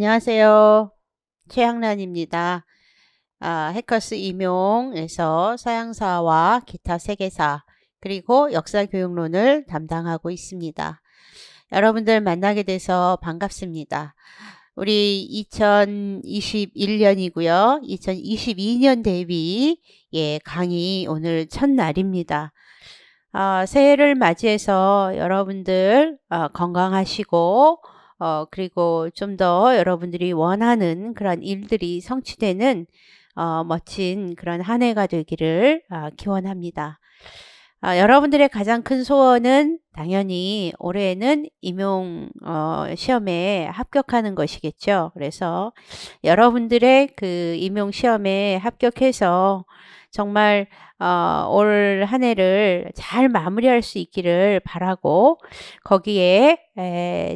안녕하세요. 최향란입니다. 해커스 임용에서 서양사와 기타 세계사 그리고 역사교육론을 담당하고 있습니다. 여러분들 만나게 돼서 반갑습니다. 우리 2021년이고요. 2022년 대비 강의 오늘 첫날입니다. 새해를 맞이해서 여러분들 건강하시고 그리고 좀 더 여러분들이 원하는 그런 일들이 성취되는 멋진 그런 한 해가 되기를 기원합니다. 여러분들의 가장 큰 소원은 당연히 올해는 임용 시험에 합격하는 것이겠죠. 그래서 여러분들의 그 임용 시험에 합격해서 정말 올 한 해를 잘 마무리할 수 있기를 바라고 거기에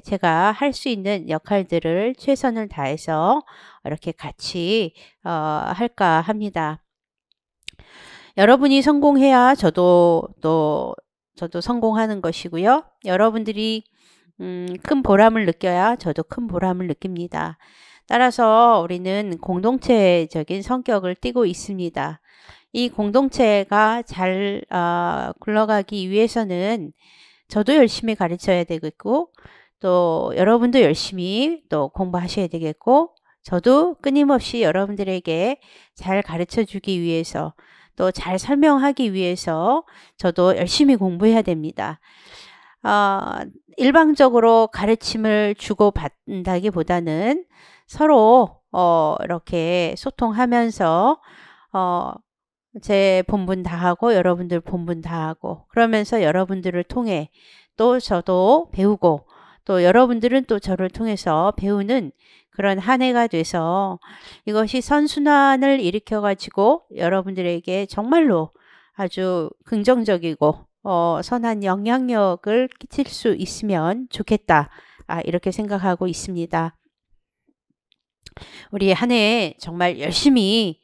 제가 할 수 있는 역할들을 최선을 다해서 이렇게 같이 할까 합니다. 여러분이 성공해야 저도 성공하는 것이고요. 여러분들이 큰 보람을 느껴야 저도 큰 보람을 느낍니다. 따라서 우리는 공동체적인 성격을 띠고 있습니다. 이 공동체가 잘 굴러가기 위해서는 저도 열심히 가르쳐야 되겠고 또 여러분도 열심히 또 공부하셔야 되겠고 저도 끊임없이 여러분들에게 잘 가르쳐 주기 위해서 또 잘 설명하기 위해서 저도 열심히 공부해야 됩니다. 일방적으로 가르침을 주고받는다기보다는 서로 이렇게 소통하면서 제 본분 다 하고 여러분들 본분 다 하고 그러면서 여러분들을 통해 또 저도 배우고 또 여러분들은 또 저를 통해서 배우는 그런 한 해가 돼서 이것이 선순환을 일으켜 가지고 여러분들에게 정말로 아주 긍정적이고 선한 영향력을 끼칠 수 있으면 좋겠다. 이렇게 생각하고 있습니다. 우리 한 해 정말 열심히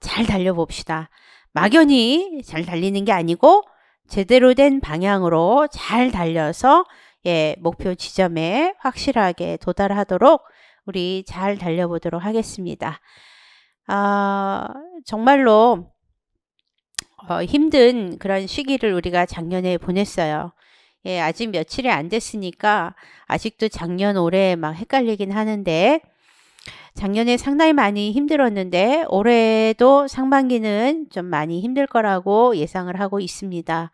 잘 달려봅시다. 막연히 잘 달리는 게 아니고 제대로 된 방향으로 잘 달려서 목표 지점에 확실하게 도달하도록 우리 잘 달려보도록 하겠습니다. 정말로 힘든 그런 시기를 우리가 작년에 보냈어요. 아직 며칠이 안 됐으니까 아직도 작년 올해 막 헷갈리긴 하는데 작년에 상당히 많이 힘들었는데 올해도 상반기는 좀 많이 힘들 거라고 예상을 하고 있습니다.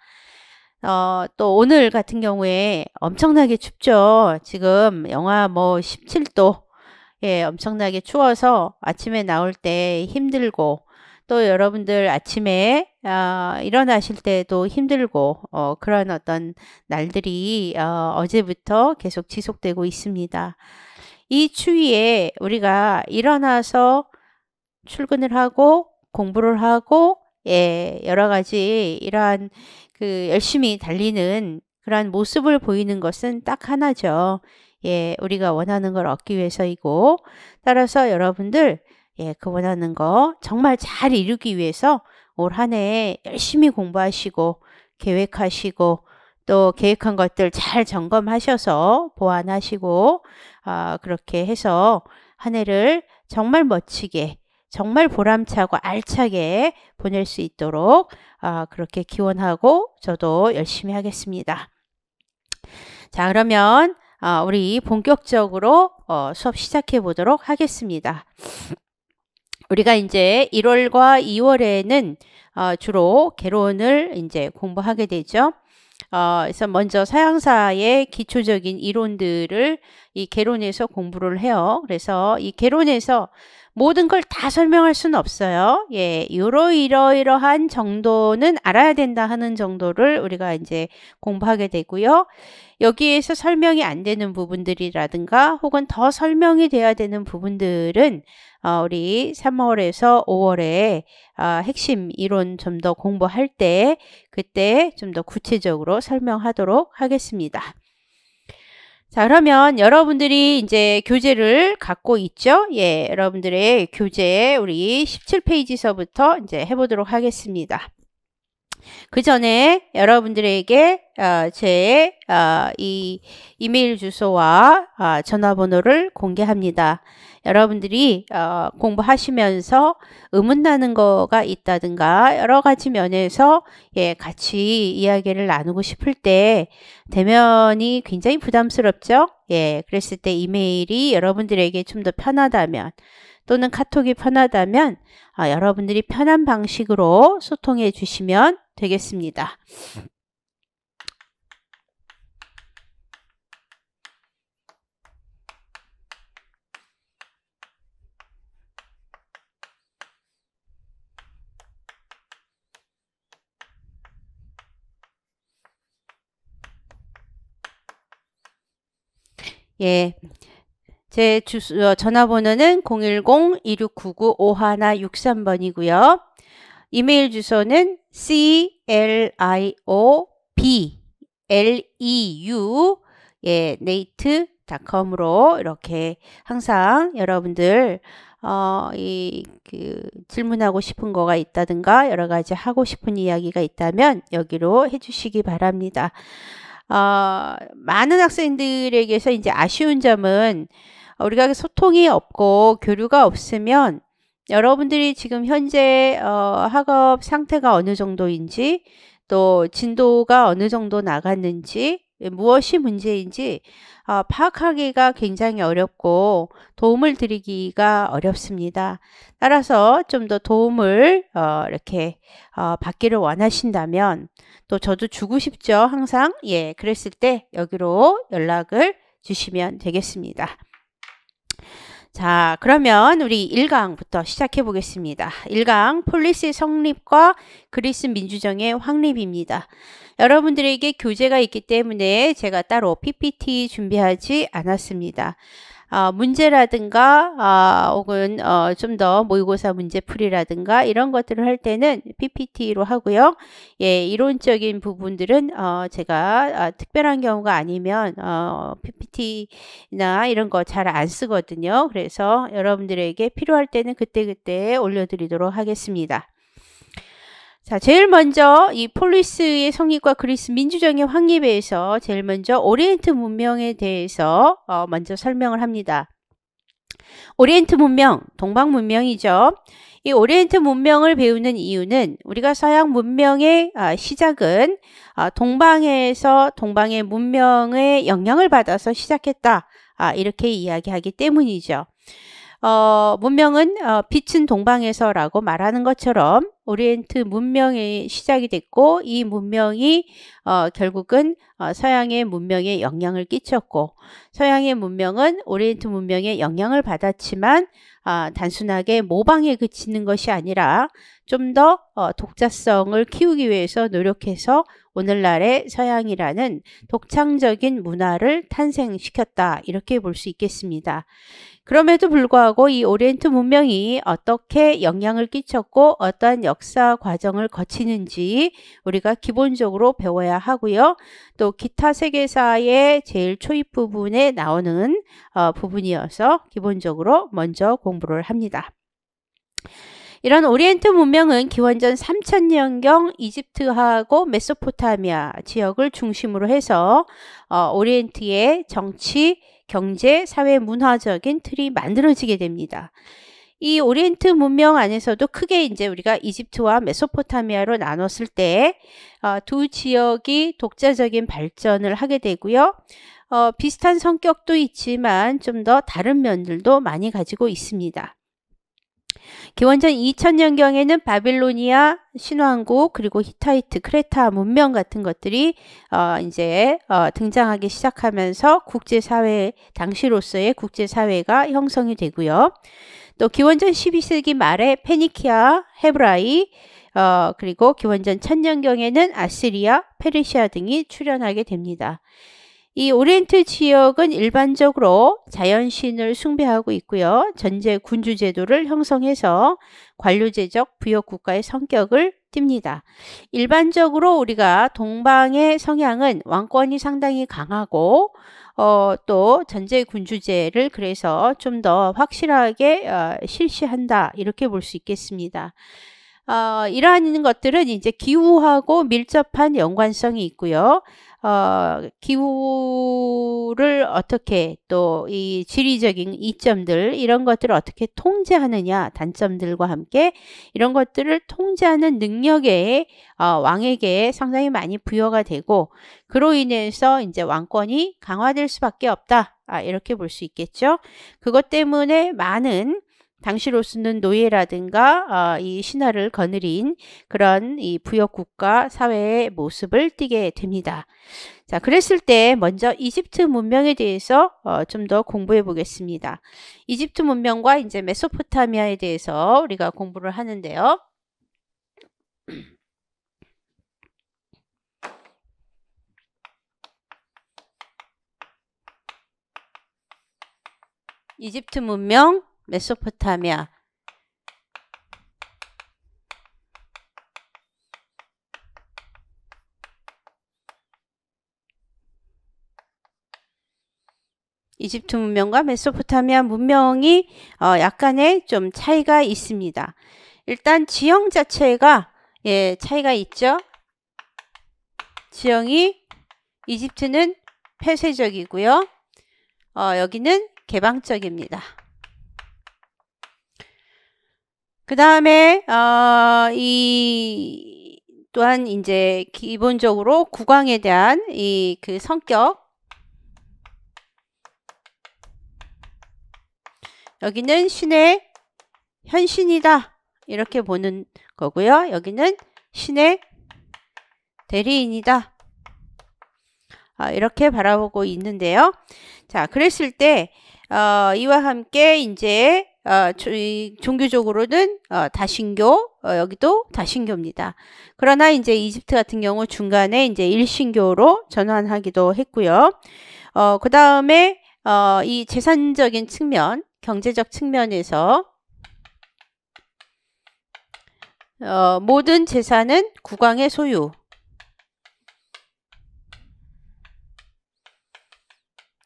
또 오늘 같은 경우에 엄청나게 춥죠. 지금 영하 17도 엄청나게 추워서 아침에 나올 때 힘들고 또 여러분들 아침에 일어나실 때도 힘들고 그런 어떤 날들이 어제부터 계속 지속되고 있습니다. 이 추위에 우리가 일어나서 출근을 하고 공부를 하고 여러 가지 이러한 그 열심히 달리는 그러한 모습을 보이는 것은 딱 하나죠. 우리가 원하는 걸 얻기 위해서이고 따라서 여러분들 그 원하는 거 정말 잘 이루기 위해서 올 한 해 열심히 공부하시고 계획하시고 또 계획한 것들 잘 점검하셔서 보완하시고 그렇게 해서 한 해를 정말 멋지게 정말 보람차고 알차게 보낼 수 있도록 그렇게 기원하고 저도 열심히 하겠습니다. 자, 그러면 우리 본격적으로 수업 시작해 보도록 하겠습니다. 우리가 이제 1월과 2월에는 주로 개론을 이제 공부하게 되죠. 그래서 먼저 서양사의 기초적인 이론들을 이 개론에서 공부를 해요. 그래서 이 개론에서 모든 걸 다 설명할 수는 없어요. 이러이러한 정도는 알아야 된다 하는 정도를 우리가 이제 공부하게 되고요. 여기에서 설명이 안 되는 부분들이라든가 혹은 더 설명이 돼야 되는 부분들은 우리 3월에서 5월에 핵심 이론 좀 더 공부할 때 그때 좀 더 구체적으로 설명하도록 하겠습니다. 자, 그러면 여러분들이 이제 교재를 갖고 있죠? 여러분들의 교재 우리 17페이지서부터 이제 해보도록 하겠습니다. 그 전에 여러분들에게 제 이 이메일 주소와 전화번호를 공개합니다. 여러분들이 공부하시면서 의문나는 거가 있다든가 여러 가지 면에서 같이 이야기를 나누고 싶을 때 대면이 굉장히 부담스럽죠? 그랬을 때 이메일이 여러분들에게 좀 더 편하다면 또는 카톡이 편하다면 여러분들이 편한 방식으로 소통해 주시면 되겠습니다. 제 전화번호는 010-2699-5163번이고요. 이메일 주소는 cliobleu nate.com으로 이렇게 항상 여러분들 질문하고 싶은 거가 있다든가 여러 가지 하고 싶은 이야기가 있다면 여기로 해주시기 바랍니다. 많은 학생들에게서 이제 아쉬운 점은 우리가 소통이 없고 교류가 없으면 여러분들이 지금 현재 학업 상태가 어느 정도인지 또 진도가 어느 정도 나갔는지 무엇이 문제인지 파악하기가 굉장히 어렵고 도움을 드리기가 어렵습니다. 따라서 좀 더 도움을 이렇게 받기를 원하신다면 또 저도 주고 싶죠. 항상 그랬을 때 여기로 연락을 주시면 되겠습니다. 자, 그러면 우리 1강부터 시작해 보겠습니다. 1강 폴리스의 성립과 그리스 민주정의 확립입니다. 여러분들에게 교재가 있기 때문에 제가 따로 PPT 준비하지 않았습니다. 문제라든가 혹은 좀 더 모의고사 문제풀이라든가 이런 것들을 할 때는 PPT로 하고요. 이론적인 부분들은 제가 특별한 경우가 아니면 PPT나 이런 거 잘 안 쓰거든요. 그래서 여러분들에게 필요할 때는 그때그때 올려드리도록 하겠습니다. 자, 제일 먼저 이 폴리스의 성립과 그리스 민주정의 확립에서 제일 먼저 오리엔트 문명에 대해서 먼저 설명을 합니다. 오리엔트 문명, 동방 문명이죠. 이 오리엔트 문명을 배우는 이유는 우리가 서양 문명의 시작은 동방에서 동방의 문명의 영향을 받아서 시작했다. 이렇게 이야기하기 때문이죠. 문명은 빛은 동방에서라고 말하는 것처럼 오리엔트 문명의 시작이 됐고 이 문명이 결국은 서양의 문명에 영향을 끼쳤고 서양의 문명은 오리엔트 문명에 영향을 받았지만 단순하게 모방에 그치는 것이 아니라 좀 더 독자성을 키우기 위해서 노력해서 오늘날의 서양이라는 독창적인 문화를 탄생시켰다 이렇게 볼 수 있겠습니다. 그럼에도 불구하고 이 오리엔트 문명이 어떻게 영향을 끼쳤고 어떠한 역사 과정을 거치는지 우리가 기본적으로 배워야 하고요. 또 기타 세계사의 제일 초입 부분에 나오는 부분이어서 기본적으로 먼저 공부를 합니다. 이런 오리엔트 문명은 기원전 3000년경 이집트하고 메소포타미아 지역을 중심으로 해서 오리엔트의 정치, 경제, 사회, 문화적인 틀이 만들어지게 됩니다. 이 오리엔트 문명 안에서도 크게 이제 우리가 이집트와 메소포타미아로 나눴을 때 두 지역이 독자적인 발전을 하게 되고요. 비슷한 성격도 있지만 좀 더 다른 면들도 많이 가지고 있습니다. 기원전 2000년경에는 바빌로니아, 신왕국, 그리고 히타이트, 크레타 문명 같은 것들이 이제 등장하기 시작하면서 국제사회, 당시로서의 국제사회가 형성이 되고요. 또 기원전 12세기 말에 페니키아, 헤브라이, 그리고 기원전 1000년경에는 아시리아, 페르시아 등이 출현하게 됩니다. 이 오리엔트 지역은 일반적으로 자연신을 숭배하고 있고요. 전제 군주 제도를 형성해서 관료제적 부역국가의 성격을 띱니다. 일반적으로 우리가 동방의 성향은 왕권이 상당히 강하고 또 전제 군주제를 그래서 좀 더 확실하게 실시한다 이렇게 볼 수 있겠습니다. 이러한 것들은 이제 기후하고 밀접한 연관성이 있고요. 기후를 어떻게 또 이 지리적인 이점들 이런 것들을 어떻게 통제하느냐 단점들과 함께 이런 것들을 통제하는 능력에 왕에게 상당히 많이 부여가 되고 그로 인해서 이제 왕권이 강화될 수밖에 없다. 이렇게 볼 수 있겠죠. 그것 때문에 많은 당시로서는 노예라든가 이 신화를 거느린 그런 이 부역국가 사회의 모습을 띠게 됩니다. 자, 그랬을 때 먼저 이집트 문명에 대해서 좀 더 공부해 보겠습니다. 이집트 문명과 이제 메소포타미아에 대해서 우리가 공부를 하는데요. 이집트 문명, 메소포타미아. 이집트 문명과 메소포타미아 문명이 약간의 좀 차이가 있습니다. 일단 지형 자체가 차이가 있죠. 지형이 이집트는 폐쇄적이고요. 여기는 개방적입니다. 그 다음에 또한 이제 기본적으로 국왕에 대한 이 그 성격 여기는 신의 현신이다 이렇게 보는 거고요. 여기는 신의 대리인이다 이렇게 바라보고 있는데요. 자, 그랬을 때 이와 함께 이제 종교적으로는 다신교, 여기도 다신교입니다. 그러나 이제 이집트 같은 경우 중간에 이제 일신교로 전환하기도 했고요. 그 다음에 이 재산적인 측면, 경제적 측면에서 모든 재산은 국왕의 소유.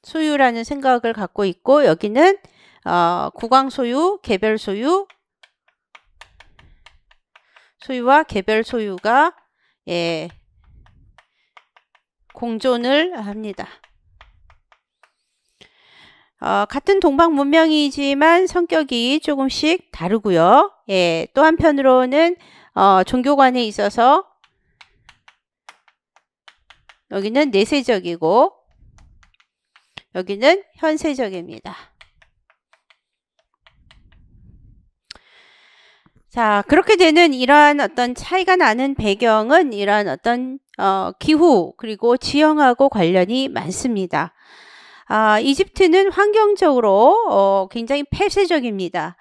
소유라는 생각을 갖고 있고 여기는 국왕 소유, 개별 소유, 소유와 개별 소유가 공존을 합니다. 같은 동방 문명이지만 성격이 조금씩 다르고요. 또 한편으로는 종교관에 있어서 여기는 내세적이고 여기는 현세적입니다. 자, 그렇게 되는 이러한 어떤 차이가 나는 배경은 이러한 어떤 기후 그리고 지형하고 관련이 많습니다. 이집트는 환경적으로 굉장히 폐쇄적입니다.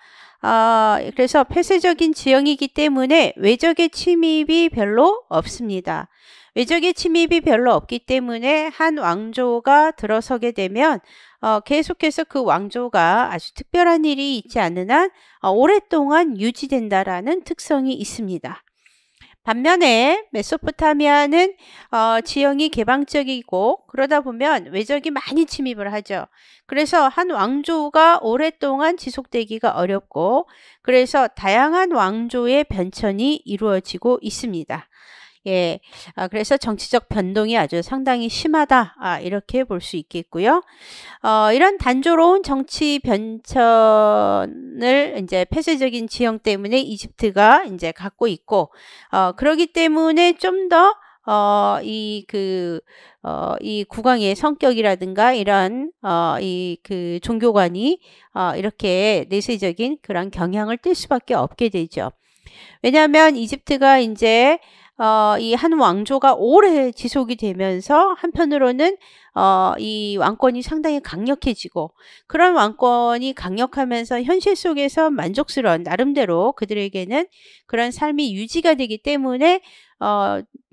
그래서 폐쇄적인 지형이기 때문에 외적의 침입이 별로 없습니다. 외적의 침입이 별로 없기 때문에 한 왕조가 들어서게 되면 계속해서 그 왕조가 아주 특별한 일이 있지 않는 한 오랫동안 유지된다라는 특성이 있습니다. 반면에 메소포타미아는 지형이 개방적이고 그러다 보면 외적이 많이 침입을 하죠. 그래서 한 왕조가 오랫동안 지속되기가 어렵고 그래서 다양한 왕조의 변천이 이루어지고 있습니다. 그래서 정치적 변동이 아주 상당히 심하다. 이렇게 볼 수 있겠고요. 이런 단조로운 정치 변천을 이제 폐쇄적인 지형 때문에 이집트가 이제 갖고 있고, 그러기 때문에 좀 더 이 국왕의 성격이라든가 이런 그 종교관이 이렇게 내세적인 그런 경향을 띨 수밖에 없게 되죠. 왜냐하면 이집트가 이제 이 한 왕조가 오래 지속이 되면서 한편으로는 이 왕권이 상당히 강력해지고 그런 왕권이 강력하면서 현실 속에서 만족스러운 나름대로 그들에게는 그런 삶이 유지가 되기 때문에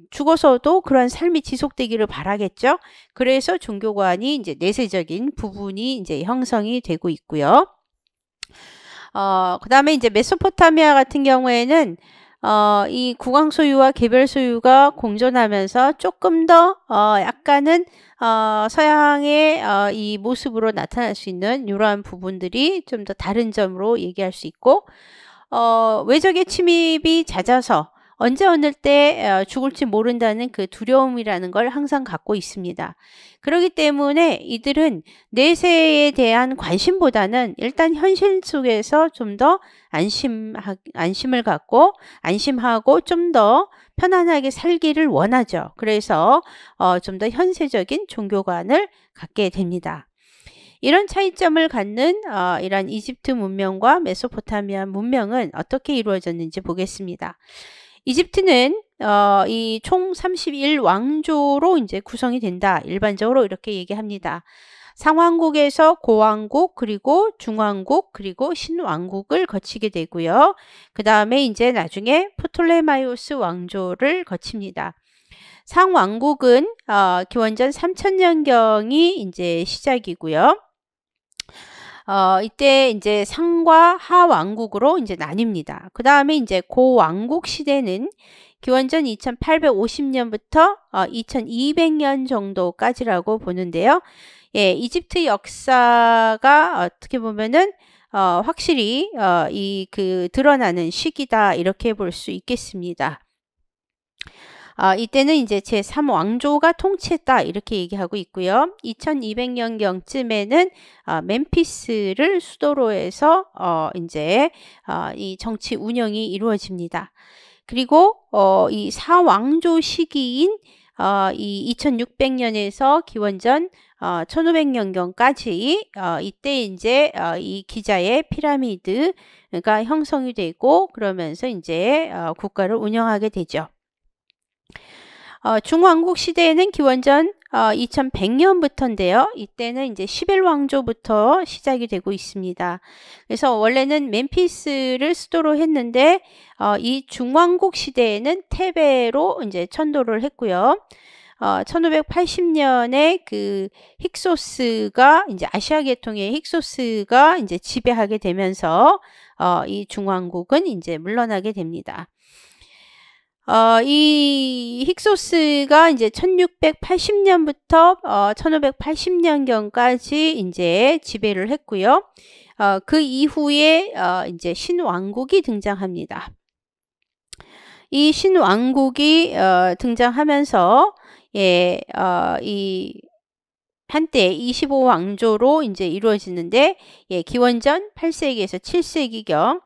죽어서도 그런 삶이 지속되기를 바라겠죠. 그래서 종교관이 이제 내세적인 부분이 이제 형성이 되고 있고요. 그 다음에 이제 메소포타미아 같은 경우에는 이 국왕 소유와 개별 소유가 공존하면서 조금 더 약간은 서양의 이 모습으로 나타날 수 있는 이러한 부분들이 좀 더 다른 점으로 얘기할 수 있고 외적의 침입이 잦아서 언제 어느 때 죽을지 모른다는 그 두려움이라는 걸 항상 갖고 있습니다. 그렇기 때문에 이들은 내세에 대한 관심보다는 일단 현실 속에서 좀 더 안심을 갖고 안심하고 좀 더 편안하게 살기를 원하죠. 그래서 좀 더 현세적인 종교관을 갖게 됩니다. 이런 차이점을 갖는 이런 이집트 문명과 메소포타미아 문명은 어떻게 이루어졌는지 보겠습니다. 이집트는 이 총 31왕조로 이제 구성이 된다. 일반적으로 이렇게 얘기합니다. 상왕국에서 고왕국, 그리고 중왕국, 그리고 신왕국을 거치게 되고요. 그 다음에 이제 나중에 프톨레마이오스 왕조를 거칩니다. 상왕국은 기원전 3000년경이 이제 시작이고요. 이때 이제 상과 하왕국으로 이제 나뉩니다. 그 다음에 이제 고왕국 시대는 기원전 2850년부터 2200년 정도까지라고 보는데요. 예, 이집트 역사가 어떻게 보면은 확실히 드러나는 시기다 이렇게 볼 수 있겠습니다. 이때는 이제 제3왕조가 통치했다 이렇게 얘기하고 있고요. 2200년경쯤에는 멤피스를 수도로 해서 이제 이 정치 운영이 이루어집니다. 그리고 이 사왕조 시기인 이 2600년에서 기원전 1500년경까지 이때 이제 이 기자의 피라미드가 형성이 되고 그러면서 이제 국가를 운영하게 되죠. 중왕국 시대에는 기원전 2100년부터인데요. 이때는 이제 11왕조부터 시작이 되고 있습니다. 그래서 원래는 멤피스를 수도로 했는데 이 중왕국 시대에는 테베로 이제 천도를 했고요. 1580년에 그 힉소스가 이제 아시아 계통의 힉소스가 이제 지배하게 되면서 이 중왕국은 이제 물러나게 됩니다. 이 힉소스가 이제 1680년부터 1580년경까지 이제 지배를 했고요. 그 이후에 이제 신왕국이 등장합니다. 이 신왕국이 등장하면서 예, 이 한때 25왕조로 이제 이루어지는데 예, 기원전 8세기에서 7세기경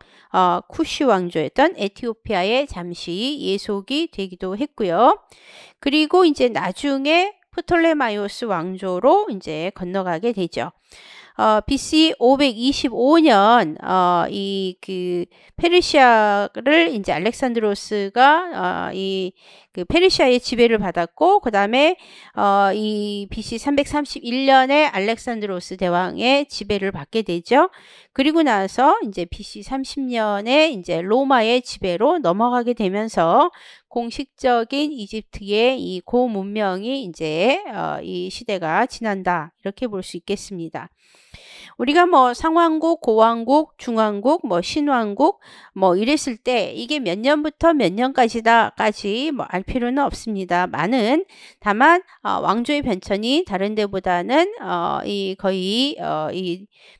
쿠시 왕조였던 에티오피아에 잠시 예속이 되기도 했고요. 그리고 이제 나중에 프톨레마이오스 왕조로 이제 건너가게 되죠. BC 525년 이 그 페르시아를 이제 알렉산드로스가 그 페르시아의 지배를 받았고 그다음에 이 BC 331년에 알렉산드로스 대왕의 지배를 받게 되죠. 그리고 나서 이제 BC 30년에 이제 로마의 지배로 넘어가게 되면서 공식적인 이집트의 이 고문명이 이제 이 시대가 지난다 이렇게 볼 수 있겠습니다. 우리가 뭐 상왕국, 고왕국, 중왕국, 뭐 신왕국 뭐 이랬을 때 이게 몇 년부터 몇 년까지다까지 뭐 알 필요는 없습니다만은 다만 왕조의 변천이 다른 데보다는 거의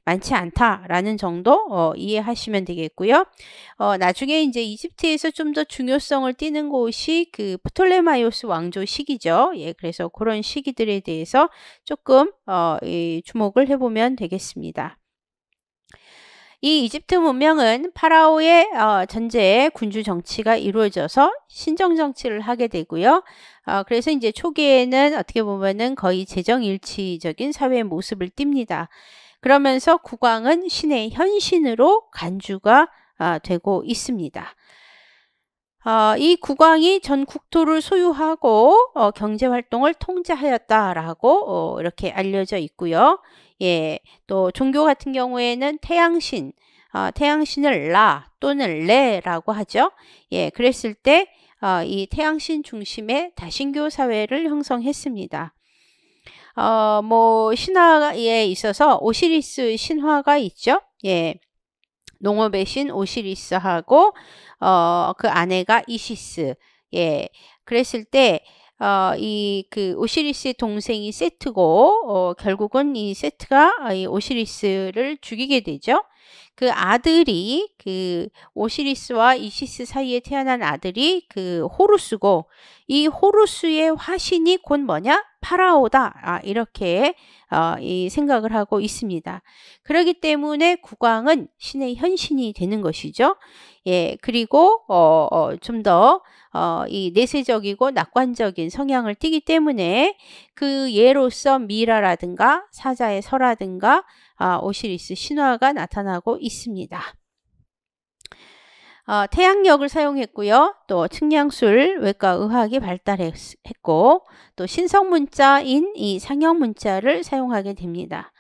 많지 않다라는 정도 이해하시면 되겠고요. 나중에 이제 이집트에서 좀 더 중요성을 띠는 곳이 그 프톨레마이오스 왕조 시기죠. 예, 그래서 그런 시기들에 대해서 조금 주목을 해보면 되겠습니다. 이 이집트 문명은 파라오의 전제에 군주 정치가 이루어져서 신정 정치를 하게 되고요. 그래서 이제 초기에는 어떻게 보면은 거의 재정일치적인 사회의 모습을 띱니다. 그러면서 국왕은 신의 현신으로 간주가 되고 있습니다. 이 국왕이 전 국토를 소유하고 경제활동을 통제하였다라고 이렇게 알려져 있고요. 예, 또 종교 같은 경우에는 태양신, 태양신을 라 또는 레라고 하죠. 예, 그랬을 때 이 태양신 중심의 다신교 사회를 형성했습니다. 뭐 신화에 있어서 오시리스 신화가 있죠. 예, 농업의 신 오시리스하고 그 아내가 이시스. 예, 그랬을 때 이 그 오시리스의 동생이 세트고 결국은 이 세트가 이 오시리스를 죽이게 되죠. 그 아들이 그 오시리스와 이시스 사이에 태어난 아들이 그 호루스고 이 호루스의 화신이 곧 뭐냐? 파라오다. 이렇게 이 생각을 하고 있습니다. 그렇기 때문에 국왕은 신의 현신이 되는 것이죠. 예, 그리고 좀 더 이 내세적이고 낙관적인 성향을 띠기 때문에 그 예로서 미라라든가 사자의 서라든가 오시리스 신화가 나타나고 있습니다. 태양력을 사용했고요. 또 측량술, 외과 의학이 발달했고 또 신성문자인 이 상형문자를 사용하게 됩니다.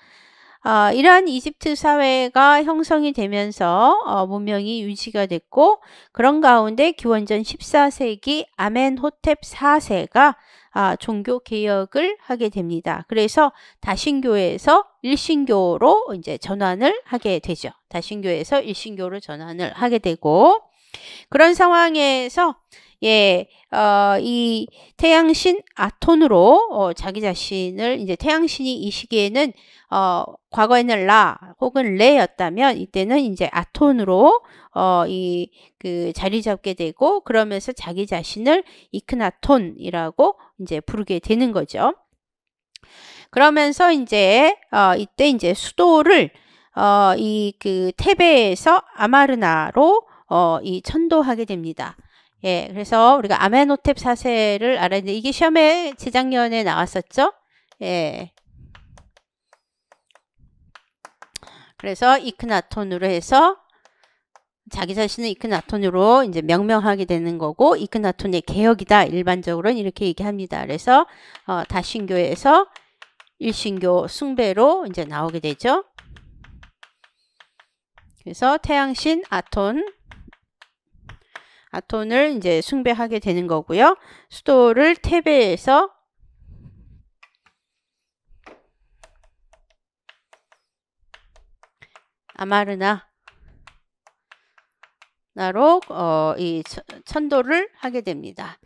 이러한 이집트 사회가 형성이 되면서 문명이 유지가 됐고 그런 가운데 기원전 14세기 아멘호텝 4세가 종교 개혁을 하게 됩니다. 그래서 다신교에서 일신교로 이제 전환을 하게 되죠. 다신교에서 일신교로 전환을 하게 되고 그런 상황에서 예, 이 태양신 아톤으로 자기 자신을 이제 태양신이 이 시기에는 과거에는 라 혹은 레였다면 이때는 이제 아톤으로 이 그 자리 잡게 되고 그러면서 자기 자신을 이크나톤이라고 이제 부르게 되는 거죠. 그러면서 이제 이때 이제 수도를 이 그 테베에서 아마르나로 이 천도하게 됩니다. 예, 그래서 우리가 아멘호텝 4세를 알아야 되는데 이게 시험에 재작년에 나왔었죠. 예. 그래서 이크나톤으로 해서 자기 자신을 이크나톤으로 이제 명명하게 되는 거고 이크나톤의 개혁이다. 일반적으로는 이렇게 얘기합니다. 그래서 다신교에서 일신교 숭배로 이제 나오게 되죠. 그래서 태양신 아톤을 이제 숭배하게 되는 거고요. 수도를 테베에서 아마르나로 이 천도를 하게 됩니다.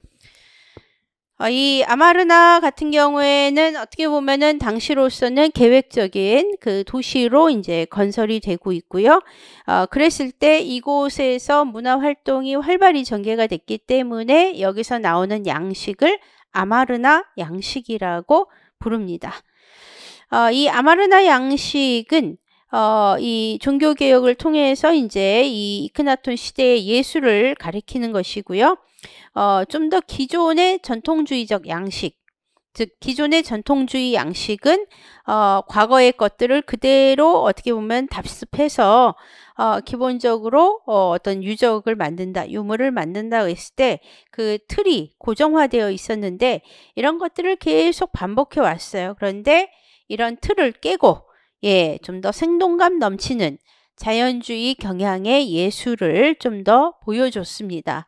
이 아마르나 같은 경우에는 어떻게 보면은 당시로서는 계획적인 그 도시로 이제 건설이 되고 있고요. 그랬을 때 이곳에서 문화 활동이 활발히 전개가 됐기 때문에 여기서 나오는 양식을 아마르나 양식이라고 부릅니다. 이 아마르나 양식은 이 종교개혁을 통해서 이제 이 이크나톤 시대의 예술을 가리키는 것이고요. 좀 더 기존의 전통주의적 양식, 즉 기존의 전통주의 양식은 과거의 것들을 그대로 어떻게 보면 답습해서 기본적으로 어떤 유적을 만든다, 유물을 만든다 했을 때 그 틀이 고정화되어 있었는데 이런 것들을 계속 반복해 왔어요. 그런데 이런 틀을 깨고 예, 좀 더 생동감 넘치는 자연주의 경향의 예술을 좀 더 보여줬습니다.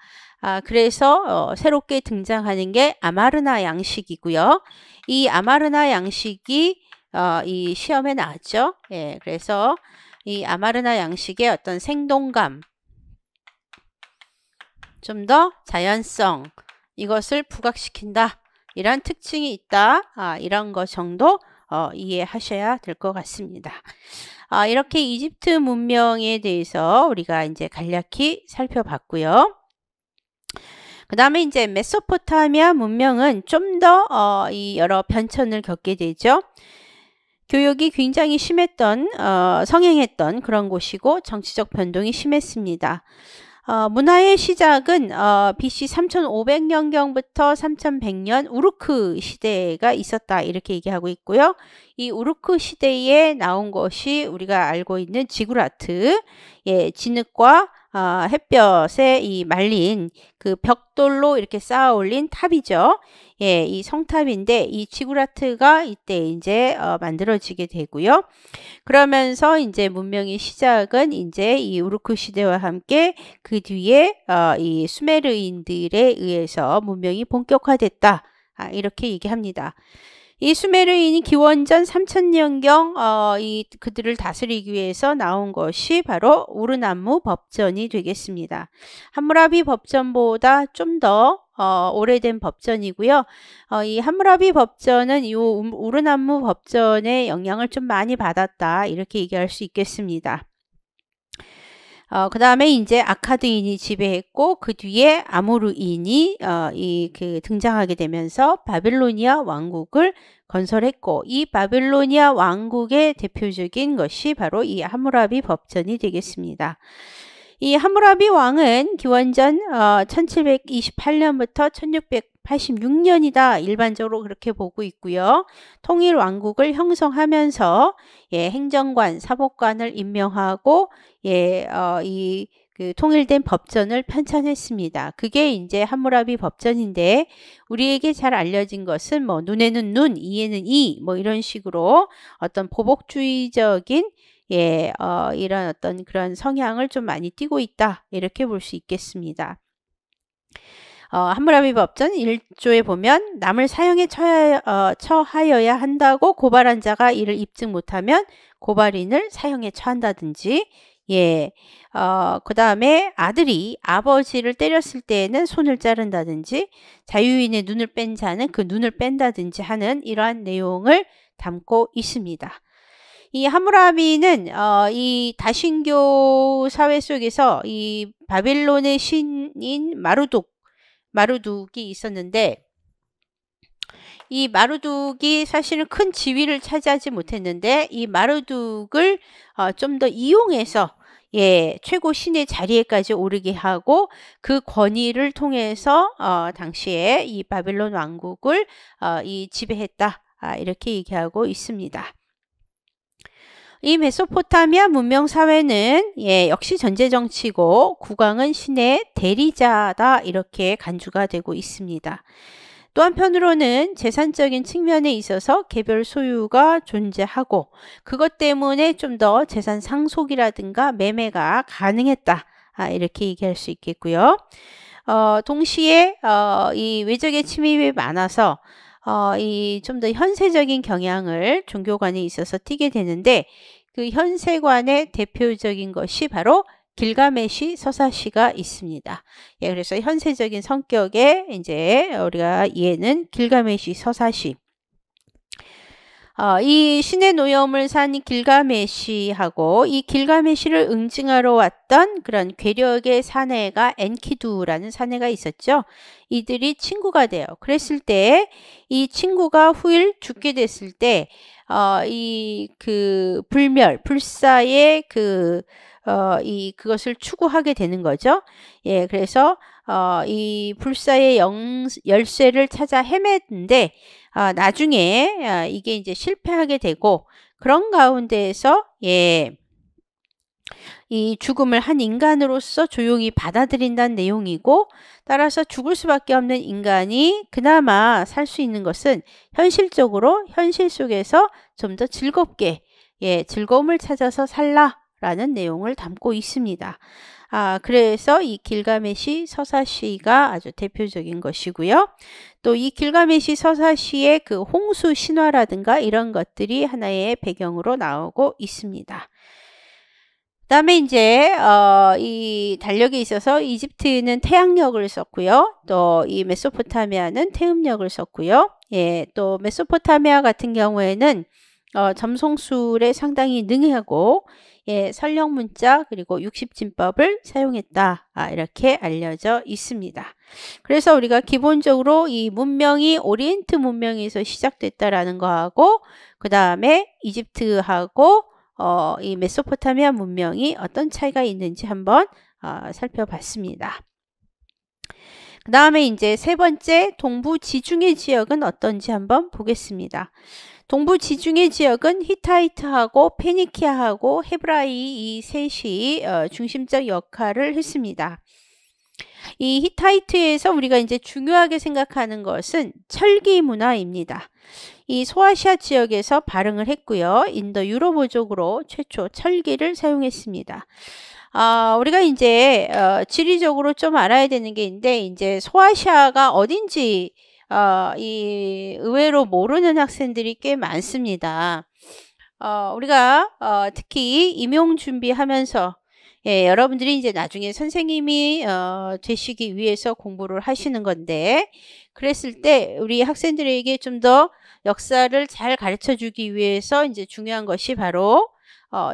그래서 새롭게 등장하는 게 아마르나 양식이고요. 이 아마르나 양식이 이 시험에 나왔죠. 예, 그래서 이 아마르나 양식의 어떤 생동감, 좀 더 자연성, 이것을 부각시킨다. 이런 특징이 있다. 이런 것 정도 이해하셔야 될 것 같습니다. 이렇게 이집트 문명에 대해서 우리가 이제 간략히 살펴봤고요. 그 다음에 이제 메소포타미아 문명은 좀 더 이 여러 변천을 겪게 되죠. 교역이 굉장히 심했던 성행했던 그런 곳이고 정치적 변동이 심했습니다. 문화의 시작은 BC 3500년경부터 3100년 우르크 시대가 있었다 이렇게 얘기하고 있고요. 이 우르크 시대에 나온 것이 우리가 알고 있는 지구라트, 예, 진흙과 햇볕에 이 말린 그 벽돌로 이렇게 쌓아 올린 탑이죠. 예, 이 성탑인데 이 지구라트가 이때 이제 만들어지게 되고요. 그러면서 이제 문명의 시작은 이제 이 우르크 시대와 함께 그 뒤에 이 수메르인들에 의해서 문명이 본격화됐다. 이렇게 얘기합니다. 이 수메르인이 기원전 3000년경 이 그들을 다스리기 위해서 나온 것이 바로 우르남무 법전이 되겠습니다. 함무라비 법전보다 좀 더 오래된 법전이고요. 이 함무라비 법전은 이 우르난무 법전의 영향을 좀 많이 받았다, 이렇게 얘기할 수 있겠습니다. 그 다음에 이제 아카드인이 지배했고, 그 뒤에 아모르인이 등장하게 되면서 바빌로니아 왕국을 건설했고, 이 바빌로니아 왕국의 대표적인 것이 바로 이 함무라비 법전이 되겠습니다. 이 함무라비 왕은 기원전 1728년부터 1686년이다. 일반적으로 그렇게 보고 있고요. 통일 왕국을 형성하면서 행정관, 사법관을 임명하고 그 통일된 법전을 편찬했습니다. 그게 이제 함무라비 법전인데, 우리에게 잘 알려진 것은 뭐 눈에는 눈, 이에는 이, 뭐 이런 식으로 어떤 보복주의적인 이런 어떤 그런 성향을 좀 많이 띠고 있다, 이렇게 볼 수 있겠습니다. 함무라비 법전 1조에 보면 남을 사형에 처하여야 한다고 고발한 자가 이를 입증 못하면 고발인을 사형에 처한다든지, 그 다음에 아들이 아버지를 때렸을 때에는 손을 자른다든지, 자유인의 눈을 뺀 자는 그 눈을 뺀다든지 하는 이러한 내용을 담고 있습니다. 이 함무라비는 이 다신교 사회 속에서 이 바빌론의 신인 마루둑이 있었는데, 이 마루둑이 사실은 큰 지위를 차지하지 못했는데, 이 마루둑을 좀 더 이용해서 최고 신의 자리에까지 오르게 하고, 그 권위를 통해서 당시에 이 바빌론 왕국을 지배했다, 이렇게 얘기하고 있습니다. 이 메소포타미아 문명 사회는 역시 전제 정치고 국왕은 신의 대리자다, 이렇게 간주가 되고 있습니다. 또 한편으로는 재산적인 측면에 있어서 개별 소유가 존재하고, 그것 때문에 좀 더 재산 상속이라든가 매매가 가능했다, 이렇게 얘기할 수 있겠고요. 동시에 이 외적의 침입이 많아서 이 좀 더 현세적인 경향을 종교관에 있어서 띠게 되는데, 그 현세관의 대표적인 것이 바로 길가메시 서사시가 있습니다. 그래서 현세적인 성격의 이제 우리가 얘는 길가메시 서사시. 이 신의 노여움을 산 길가메시하고 이 길가메시를 응징하러 왔던 그런 괴력의 사내가 엔키두라는 사내가 있었죠. 이들이 친구가 돼요. 그랬을 때 이 친구가 후일 죽게 됐을 때 이 그 불사의 그것을 추구하게 되는 거죠. 그래서 이 불사의 열쇠를 찾아 헤맸는데, 나중에 이게 이제 실패하게 되고, 그런 가운데에서 이 죽음을 한 인간으로서 조용히 받아들인다는 내용이고, 따라서 죽을 수밖에 없는 인간이 그나마 살 수 있는 것은 현실적으로 현실 속에서 좀 더 즐겁게 즐거움을 찾아서 살라라는 내용을 담고 있습니다. 그래서 이 길가메시 서사시가 아주 대표적인 것이고요. 또 이 길가메시 서사시의 그 홍수 신화라든가 이런 것들이 하나의 배경으로 나오고 있습니다. 그 다음에 이제 이 달력에 있어서 이집트는 태양력을 썼고요. 또 이 메소포타미아는 태음력을 썼고요. 또 메소포타미아 같은 경우에는 점성술에 상당히 능하고 설령 문자 그리고 60진법을 사용했다, 이렇게 알려져 있습니다. 그래서 우리가 기본적으로 이 문명이 오리엔트 문명에서 시작됐다라는 거하고, 그 다음에 이집트하고 이 메소포타미아 문명이 어떤 차이가 있는지 한번 살펴봤습니다. 그 다음에 이제 세 번째, 동부 지중해 지역은 어떤지 한번 보겠습니다. 동부 지중해 지역은 히타이트하고 페니키아하고 헤브라이 이 셋이 중심적 역할을 했습니다. 이 히타이트에서 우리가 이제 중요하게 생각하는 것은 철기 문화입니다. 이 소아시아 지역에서 발흥을 했고요. 인도 유럽어족으로 최초 철기를 사용했습니다. 우리가 이제 지리적으로 좀 알아야 되는 게 있는데, 이제 소아시아가 어딘지 이 의외로 모르는 학생들이 꽤 많습니다. 우리가 특히 임용 준비하면서 예, 여러분들이 이제 나중에 선생님이 되시기 위해서 공부를 하시는 건데, 그랬을 때 우리 학생들에게 좀 더 역사를 잘 가르쳐 주기 위해서 이제 중요한 것이 바로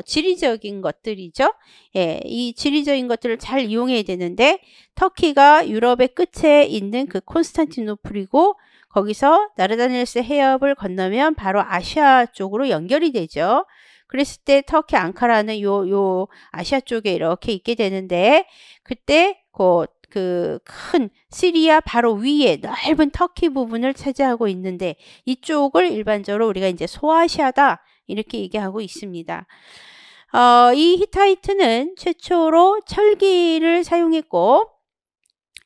지리적인 것들이죠. 예, 이 지리적인 것들을 잘 이용해야 되는데, 터키가 유럽의 끝에 있는 그 콘스탄티노플이고, 거기서 다르다닐스 해협을 건너면 바로 아시아 쪽으로 연결이 되죠. 그랬을 때 터키 앙카라는 요 아시아 쪽에 이렇게 있게 되는데, 그때 그 큰 시리아 바로 위에 넓은 터키 부분을 차지하고 있는데, 이쪽을 일반적으로 우리가 이제 소아시아다 이렇게 얘기하고 있습니다. 이 히타이트는 최초로 철기를 사용했고,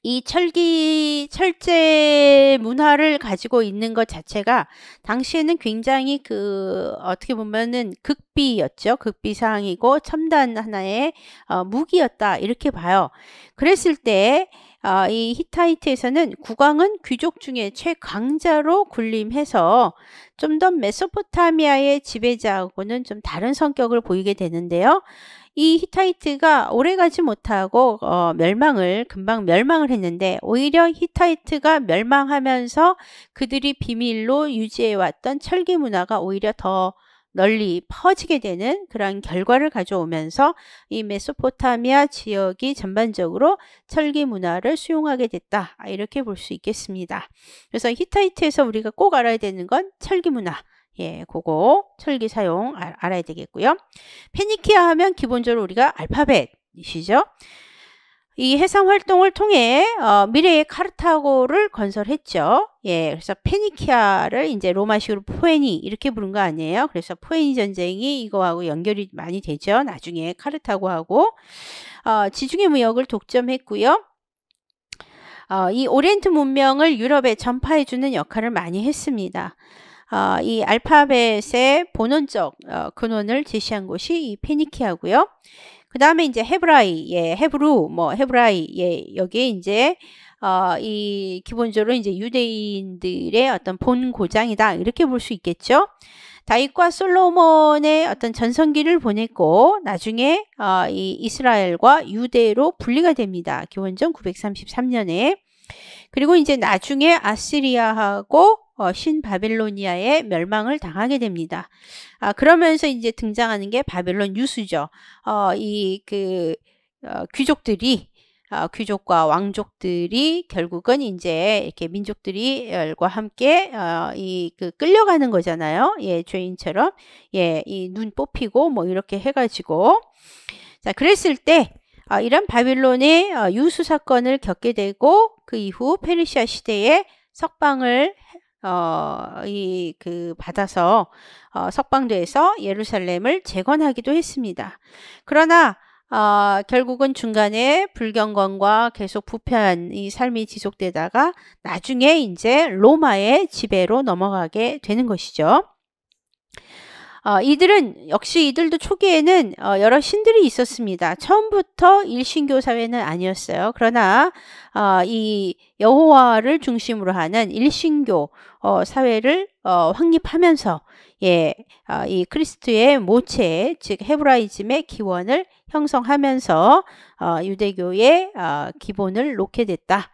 이 철제 문화를 가지고 있는 것 자체가 당시에는 굉장히 어떻게 보면은 극비였죠. 극비사항이고 첨단 하나의 무기였다 이렇게 봐요. 그랬을 때 이 히타이트에서는 국왕은 귀족 중에 최강자로 군림해서 좀 더 메소포타미아의 지배자하고는 좀 다른 성격을 보이게 되는데요. 이 히타이트가 오래가지 못하고 금방 멸망을 했는데, 오히려 히타이트가 멸망하면서 그들이 비밀로 유지해왔던 철기 문화가 오히려 더 널리 퍼지게 되는 그런 결과를 가져오면서 이 메소포타미아 지역이 전반적으로 철기 문화를 수용하게 됐다, 이렇게 볼 수 있겠습니다. 그래서 히타이트에서 우리가 꼭 알아야 되는 건 철기 문화, 예, 그거 철기 사용 알아야 되겠고요. 페니키아 하면 기본적으로 우리가 알파벳이시죠. 이 해상 활동을 통해 미래의 카르타고를 건설했죠. 예, 그래서 페니키아를 이제 로마식으로 포에니 이렇게 부른 거 아니에요. 그래서 포에니 전쟁이 이거하고 연결이 많이 되죠. 나중에 카르타고하고 지중해 무역을 독점했고요. 이 오리엔트 문명을 유럽에 전파해주는 역할을 많이 했습니다. 이 알파벳의 본원적 근원을 제시한 곳이 이 페니키아고요. 그 다음에 이제 헤브라이, 예, 헤브루, 헤브라이, 예, 여기에 이제 이 기본적으로 이제 유대인들의 어떤 본 고장이다 이렇게 볼 수 있겠죠. 다윗과 솔로몬의 어떤 전성기를 보냈고, 나중에 이 이스라엘과 유대로 분리가 됩니다. 기원전 933년에. 그리고 이제 나중에 아시리아하고 신바빌로니아의 멸망을 당하게 됩니다. 그러면서 이제 등장하는 게 바벨론 유수죠. 귀족들이 귀족과 왕족들이 결국은 이제 이렇게 민족들이과 함께 끌려가는 거잖아요. 예, 죄인처럼. 예, 이 눈 뽑히고 뭐 이렇게 해가지고. 자, 그랬을 때 이런 바빌론의 유수 사건을 겪게 되고, 그 이후 페르시아 시대에 석방을 받아서 석방돼서 예루살렘을 재건하기도 했습니다. 그러나 결국은 중간에 불경건과 계속 부패한 이 삶이 지속되다가 나중에 이제 로마의 지배로 넘어가게 되는 것이죠. 이들도 초기에는 여러 신들이 있었습니다. 처음부터 일신교 사회는 아니었어요. 그러나 이 여호와를 중심으로 하는 일신교 사회를 확립하면서, 예, 이 그리스도의 모체, 즉 헤브라이즘의 기원을 형성하면서 유대교의 기본을 놓게 됐다,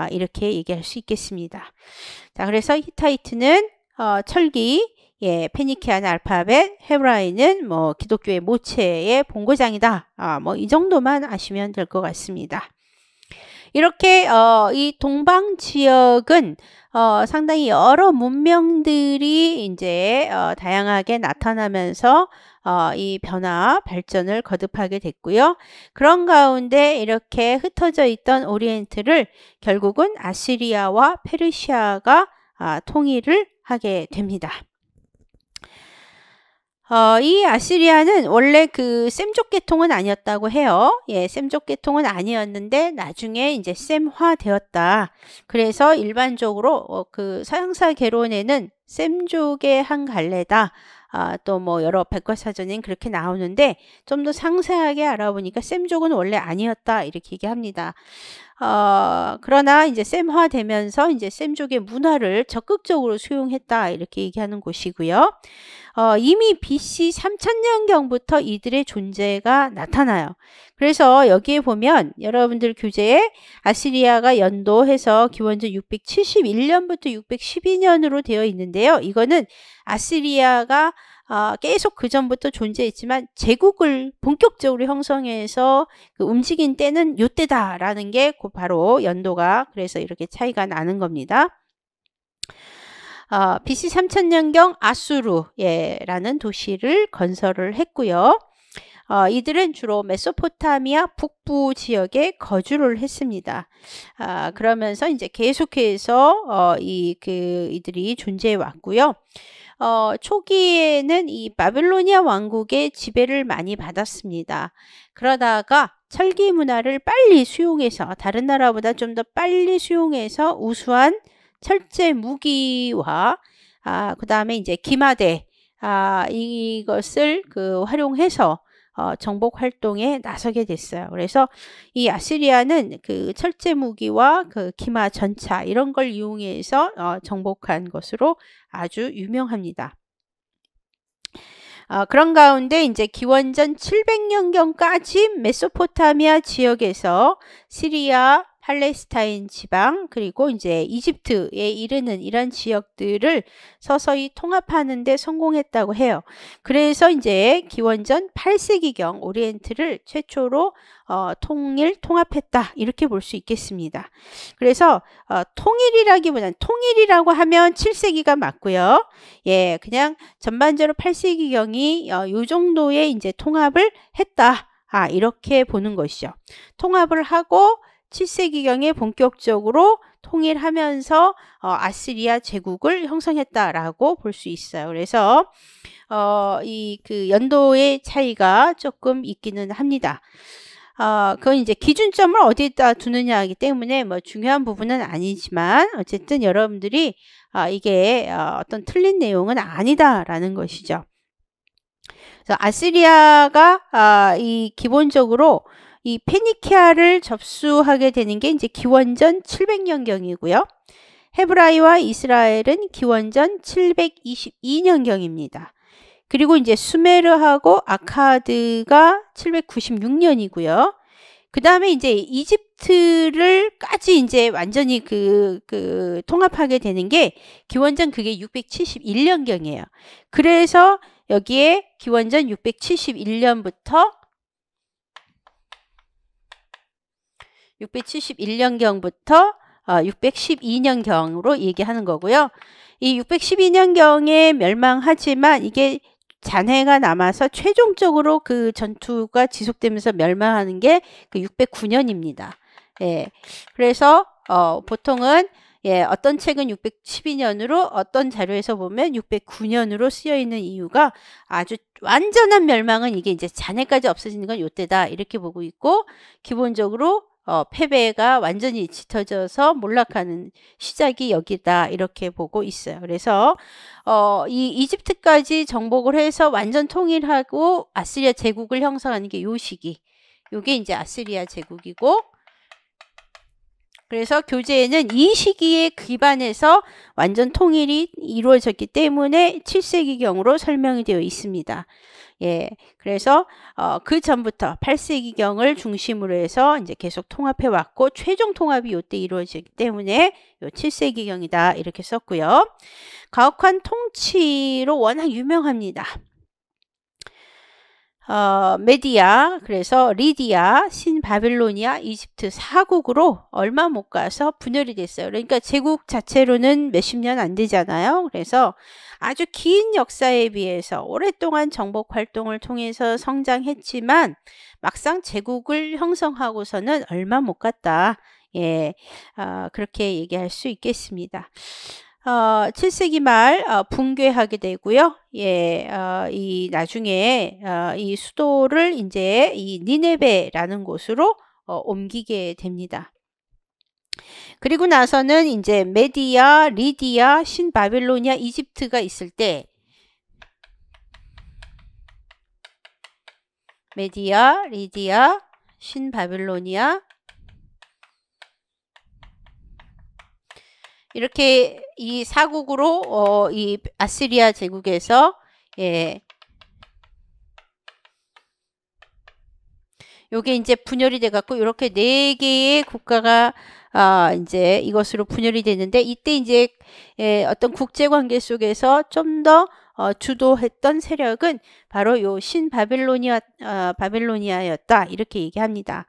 이렇게 얘기할 수 있겠습니다. 자, 그래서 히타이트는 철기, 예, 페니키아는 알파벳, 헤브라이는 기독교의 모체의 본고장이다. 이 정도만 아시면 될 것 같습니다. 이렇게 이 동방 지역은 상당히 여러 문명들이 이제 다양하게 나타나면서 이 변화, 발전을 거듭하게 됐고요. 그런 가운데 이렇게 흩어져 있던 오리엔트를 결국은 아시리아와 페르시아가 통일을 하게 됩니다. 이 아시리아는 원래 그 셈족 계통은 아니었다고 해요. 예, 셈족 계통은 아니었는데 나중에 이제 셈화 되었다. 그래서 일반적으로 그 서양사 개론에는 셈족의 한 갈래다. 또 여러 백과사전엔 그렇게 나오는데 좀 더 상세하게 알아보니까 셈족은 원래 아니었다 이렇게 얘기합니다. 그러나 이제 셈화되면서 이제 셈족의 문화를 적극적으로 수용했다 이렇게 얘기하는 곳이고요. 이미 BC 3000년경부터 이들의 존재가 나타나요. 그래서 여기에 보면 여러분들 교재에 아시리아가 연도해서 기원전 671년부터 612년으로 되어 있는데요. 이거는 아시리아가 계속 그 전부터 존재했지만 제국을 본격적으로 형성해서 그 움직인 때는 요때다라는 게 바로 연도가 그래서 이렇게 차이가 나는 겁니다. BC 3000년경 아수르라는 도시를 건설을 했고요. 이들은 주로 메소포타미아 북부 지역에 거주를 했습니다. 그러면서 이제 계속해서 이들이 존재해 왔고요. 초기에는 이 바빌로니아 왕국의 지배를 많이 받았습니다. 그러다가 철기 문화를 빨리 수용해서 다른 나라보다 좀 더 빨리 수용해서 우수한 철제 무기와 그 다음에 이제 기마대 이것을 활용해서 정복 활동에 나서게 됐어요. 그래서 이 아시리아는 그 철제 무기와 그 기마 전차 이런 걸 이용해서 정복한 것으로 아주 유명합니다. 그런 가운데 이제 기원전 700년경까지 메소포타미아 지역에서 시리아, 팔레스타인 지방 그리고 이제 이집트에 이르는 이런 지역들을 서서히 통합하는 데 성공했다고 해요. 그래서 이제 기원전 8세기경 오리엔트를 최초로 통합했다 이렇게 볼 수 있겠습니다. 그래서 통일이라기보다는 통일이라고 하면 7세기가 맞고요. 예, 그냥 전반적으로 8세기경이 요 정도의 이제 통합을 했다. 이렇게 보는 것이죠. 통합을 하고 7세기경에 본격적으로 통일하면서 아시리아 제국을 형성했다라고 볼 수 있어요. 그래서 그 연도의 차이가 조금 있기는 합니다. 그건 이제 기준점을 어디에다 두느냐이기 때문에 뭐 중요한 부분은 아니지만 어쨌든 여러분들이 이게 어떤 틀린 내용은 아니다라는 것이죠. 그래서 아시리아가 이 기본적으로 이 페니키아를 접수하게 되는 게 이제 기원전 700년경이고요. 헤브라이와 이스라엘은 기원전 722년경입니다. 그리고 이제 수메르하고 아카드가 796년이고요. 그 다음에 이제 이집트를까지 이제 완전히 통합하게 되는 게 기원전 그게 671년경이에요. 그래서 여기에 기원전 671년부터 671년경부터 612년경으로 얘기하는 거고요. 이 612년경에 멸망하지만 이게 잔해가 남아서 최종적으로 그 전투가 지속되면서 멸망하는 게 그 609년입니다. 예. 그래서 보통은 어떤 책은 612년으로 어떤 자료에서 보면 609년으로 쓰여 있는 이유가 아주 완전한 멸망은 이게 이제 잔해까지 없어지는 건 요때다 이렇게 보고 있고 기본적으로 패배가 완전히 짙어져서 몰락하는 시작이 여기다 이렇게 보고 있어요. 그래서 이 이집트까지 정복을 해서 완전 통일하고 아시리아 제국을 형성하는 게 요 시기. 요게 이제 아시리아 제국이고 그래서 교재에는 이 시기에 기반해서 완전 통일이 이루어졌기 때문에 7세기경으로 설명이 되어 있습니다. 예, 그래서 그 전부터 8세기경을 중심으로 해서 이제 계속 통합해 왔고 최종 통합이 요때 이루어지기 때문에 요 7세기경이다 이렇게 썼고요. 가혹한 통치로 워낙 유명합니다. 메디아, 그래서 리디아, 신바빌로니아, 이집트 4국으로 얼마 못 가서 분열이 됐어요. 그러니까 제국 자체로는 몇십 년 안 되잖아요. 그래서 아주 긴 역사에 비해서 오랫동안 정복 활동을 통해서 성장했지만 막상 제국을 형성하고서는 얼마 못 갔다. 예, 그렇게 얘기할 수 있겠습니다. 7세기 말 붕괴하게 되고요. 예, 이 나중에 이 수도를 이제 이 니네베라는 곳으로 옮기게 됩니다. 그리고 나서는 이제 메디아, 리디아, 신바빌로니아, 이집트가 있을 때 메디아, 리디아, 신바빌로니아, 이렇게 이 사국으로 이 아시리아 제국에서 요게 이제 분열이 돼 갖고 이렇게 4개의 국가가 이제 이것으로 분열이 되는데, 이때 이제 어떤 국제 관계 속에서 좀 더 주도했던 세력은 바로 요 바빌로니아였다, 이렇게 얘기합니다.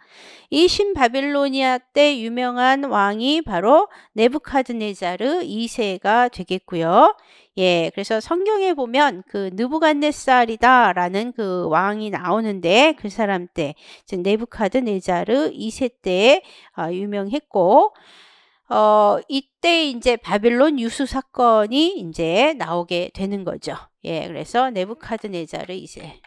이 신바빌로니아 때 유명한 왕이 바로 네부카드네자르 2세가 되겠고요. 그래서 성경에 보면 그 느부갓네살이다라는 그 왕이 나오는데, 그 사람 때, 즉 네부카드네자르 2세 때 유명했고, 이때 이제 바빌론 유수 사건이 이제 나오게 되는 거죠. 그래서 네부카드네자르 2세.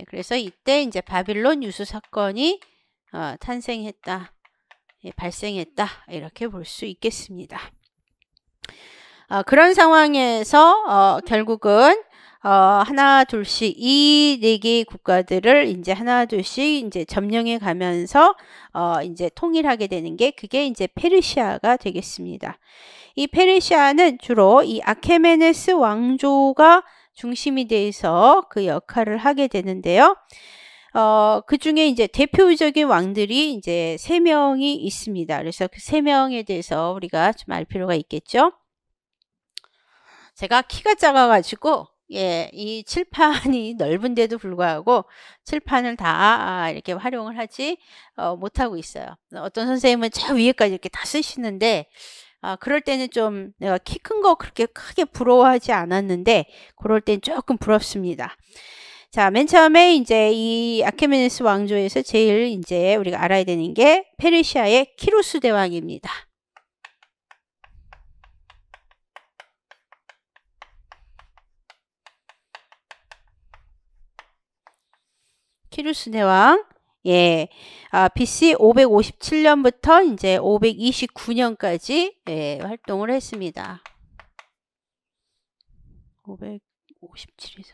그래서 이때 이제 바빌론 유수 사건이 탄생했다, 발생했다, 이렇게 볼 수 있겠습니다. 그런 상황에서 결국은 하나 둘씩 이 4개의 국가들을 이제 하나 둘씩 이제 점령해 가면서 이제 통일하게 되는 게, 그게 이제 페르시아가 되겠습니다. 이 페르시아는 주로 이 아케메네스 왕조가 중심이 돼서 그 역할을 하게 되는데요. 그 중에 이제 대표적인 왕들이 이제 3명이 있습니다. 그래서 그 3명에 대해서 우리가 좀 알 필요가 있겠죠. 제가 키가 작아가지고 이 칠판이 넓은데도 불구하고 칠판을 다 이렇게 활용을 하지 못하고 있어요. 어떤 선생님은 저 위에까지 이렇게 다 쓰시는데, 그럴 때는 좀 내가 키 큰 거 그렇게 크게 부러워하지 않았는데, 그럴 땐 조금 부럽습니다. 자, 맨 처음에 이제 이 아케메네스 왕조에서 제일 이제 우리가 알아야 되는 게 페르시아의 키루스 대왕입니다. 키루스 대왕, BC 557년부터 이제 529년까지 활동을 했습니다. 557에서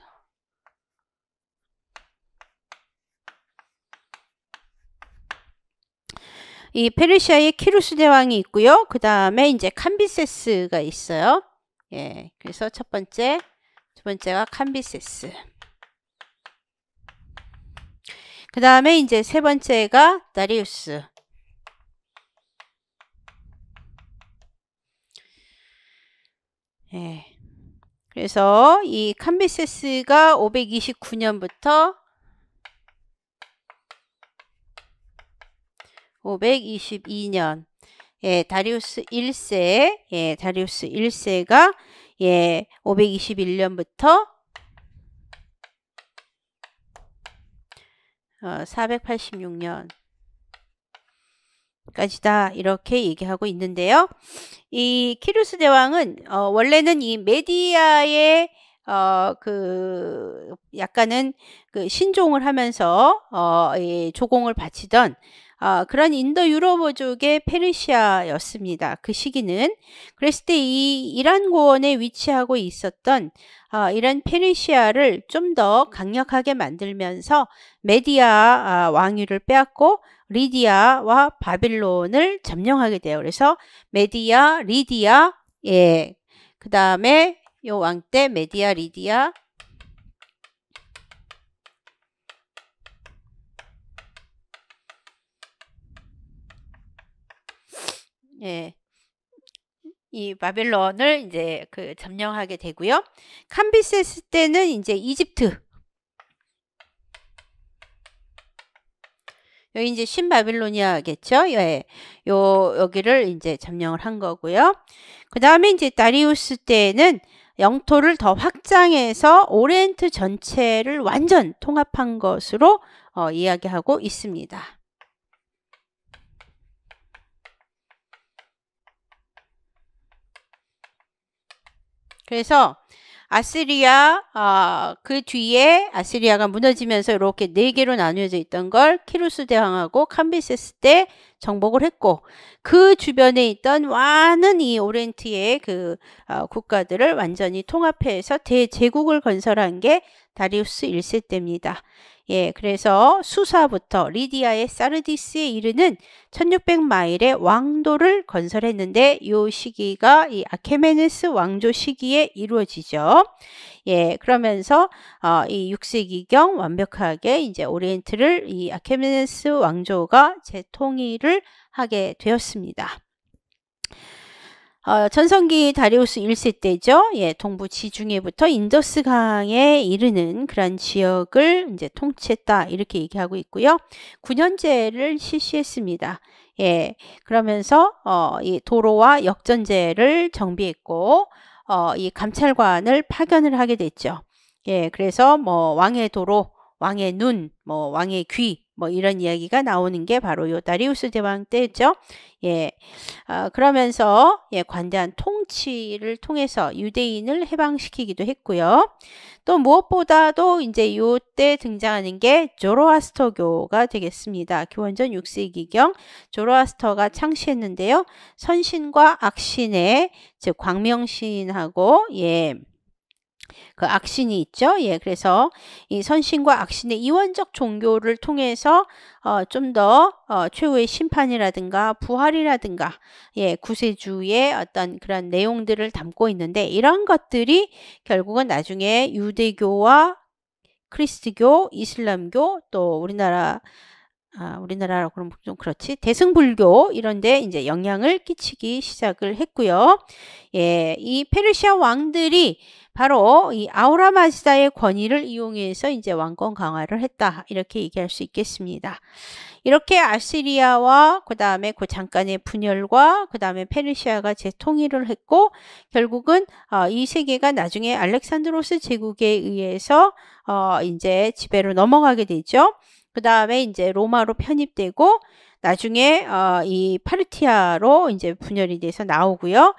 이 페르시아의 키루스 대왕이 있고요. 그 다음에 이제 캄비세스가 있어요. 그래서 두 번째가 캄비세스. 그 다음에 이제 3번째가 다리우스. 그래서 이 캄비세스가 529년부터 522년, 다리우스 1세, 다리우스 1세가 521년부터 486년까지다, 이렇게 얘기하고 있는데요. 이 키루스 대왕은 원래는 이 메디아의 약간은 그 신종을 하면서 조공을 바치던 그런 인도 유럽어족의 페르시아였습니다. 그 시기는. 그랬을 때 이 이란 고원에 위치하고 있었던 이런 페르시아를 좀 더 강력하게 만들면서 메디아 왕위를 빼앗고 리디아와 바빌론을 점령하게 돼요. 그래서 메디아, 리디아, 그 다음에 요 왕 때 메디아, 리디아, 이 바빌론을 이제 점령하게 되고요. 캄비세스 때는 이제 이집트, 여기 이제 신바빌로니아겠죠. 여기를 이제 점령을 한 거고요. 그 다음에 이제 다리우스 때는 영토를 더 확장해서 오리엔트 전체를 완전 통합한 것으로 이야기하고 있습니다. 그래서 아시리아, 그 뒤에 아시리아가 무너지면서 이렇게 4개로 나뉘어져 있던 걸 키루스 대왕하고 캄비세스 때 정복을 했고, 그 주변에 있던 많은 이 오리엔트의 국가들을 완전히 통합해서 대제국을 건설한 게 다리우스 1세 때입니다. 예, 그래서 수사부터 리디아의 사르디스에 이르는 1600마일의 왕도를 건설했는데 이 시기가 이 아케메네스 왕조 시기에 이루어지죠. 예, 그러면서 이 6세기경 완벽하게 이제 오리엔트를 이 아케메네스 왕조가 재통일을 하게 되었습니다. 전성기 다리우스 1세 때죠. 예, 동부 지중해부터 인더스강에 이르는 그런 지역을 이제 통치했다. 이렇게 얘기하고 있고요. 9년제를 실시했습니다. 예, 그러면서 이 도로와 역전제를 정비했고 이 감찰관을 파견을 하게 됐죠. 예, 그래서 뭐 왕의 도로, 왕의 눈, 뭐 왕의 귀, 뭐 이런 이야기가 나오는 게 바로 요 다리우스 대왕 때죠. 예, 그러면서 예, 관대한 통치를 통해서 유대인을 해방시키기도 했고요. 또 무엇보다도 이제 요때 등장하는 게 조로아스터교가 되겠습니다. 기원전 6세기경 조로아스터가 창시했는데요. 선신과 악신의 즉 광명신하고 예. 그 악신이 있죠. 예, 그래서 이 선신과 악신의 이원적 종교를 통해서 좀 더 최후의 심판이라든가 부활이라든가 예, 구세주의 어떤 그런 내용들을 담고 있는데 이런 것들이 결국은 나중에 유대교와 크리스트교, 이슬람교 또 우리나라라고 그러면 좀 그렇지. 대승불교 이런 데 이제 영향을 끼치기 시작을 했고요. 예, 이 페르시아 왕들이 바로 이 아우라마즈다의 권위를 이용해서 이제 왕권 강화를 했다. 이렇게 얘기할 수 있겠습니다. 이렇게 아시리아와 그 다음에 그 잠깐의 분열과 그 다음에 페르시아가 재통일을 했고 결국은 이 세계가 나중에 알렉산드로스 제국에 의해서 이제 지배로 넘어가게 되죠. 그 다음에 이제 로마로 편입되고 나중에 이 파르티아로 이제 분열이 돼서 나오고요.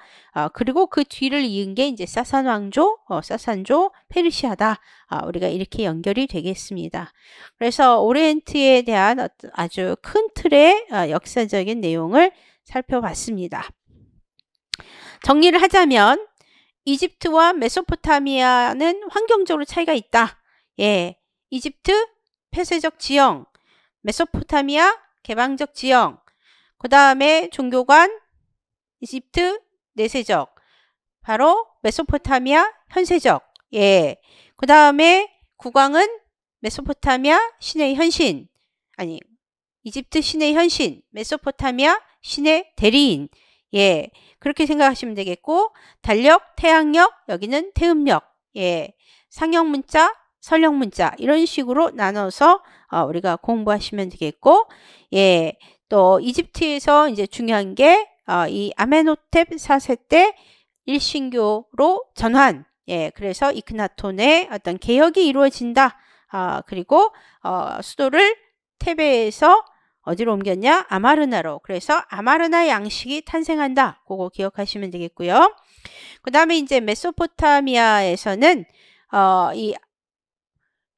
그리고 그 뒤를 이은 게 이제 사산 왕조, 사산조, 페르시아다. 우리가 이렇게 연결이 되겠습니다. 그래서 오리엔트에 대한 아주 큰 틀의 역사적인 내용을 살펴봤습니다. 정리를 하자면 이집트와 메소포타미아는 환경적으로 차이가 있다. 예, 이집트 폐쇄적 지형, 메소포타미아 개방적 지형, 그 다음에 종교관 이집트 내세적, 바로 메소포타미아 현세적. 예, 그 다음에 국왕은 메소포타미아 신의 현신, 아니 이집트 신의 현신, 메소포타미아 신의 대리인. 예, 그렇게 생각하시면 되겠고 달력, 태양력, 여기는 태음력. 예, 상형 문자, 설령 문자 이런 식으로 나눠서 우리가 공부하시면 되겠고 예, 또 이집트에서 이제 중요한 게 이 아멘호텝 4세 때 일신교로 전환. 예, 그래서 이크나톤의 어떤 개혁이 이루어진다. 그리고 수도를 테베에서 어디로 옮겼냐? 아마르나로. 그래서 아마르나 양식이 탄생한다. 그거 기억하시면 되겠고요. 그 다음에 이제 메소포타미아에서는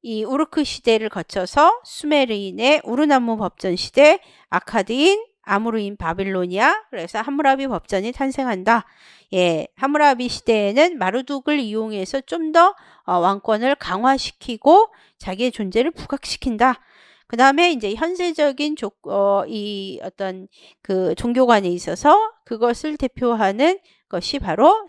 이 우르크 시대를 거쳐서 수메르인의 우르나무 법전 시대, 아카드인, 아무르인 바빌로니아, 그래서 함무라비 법전이 탄생한다. 예, 함무라비 시대에는 마르둑을 이용해서 좀 더 왕권을 강화시키고 자기의 존재를 부각시킨다. 그 다음에 이제 현세적인 이 어떤 그 종교관에 있어서 그것을 대표하는 것이 바로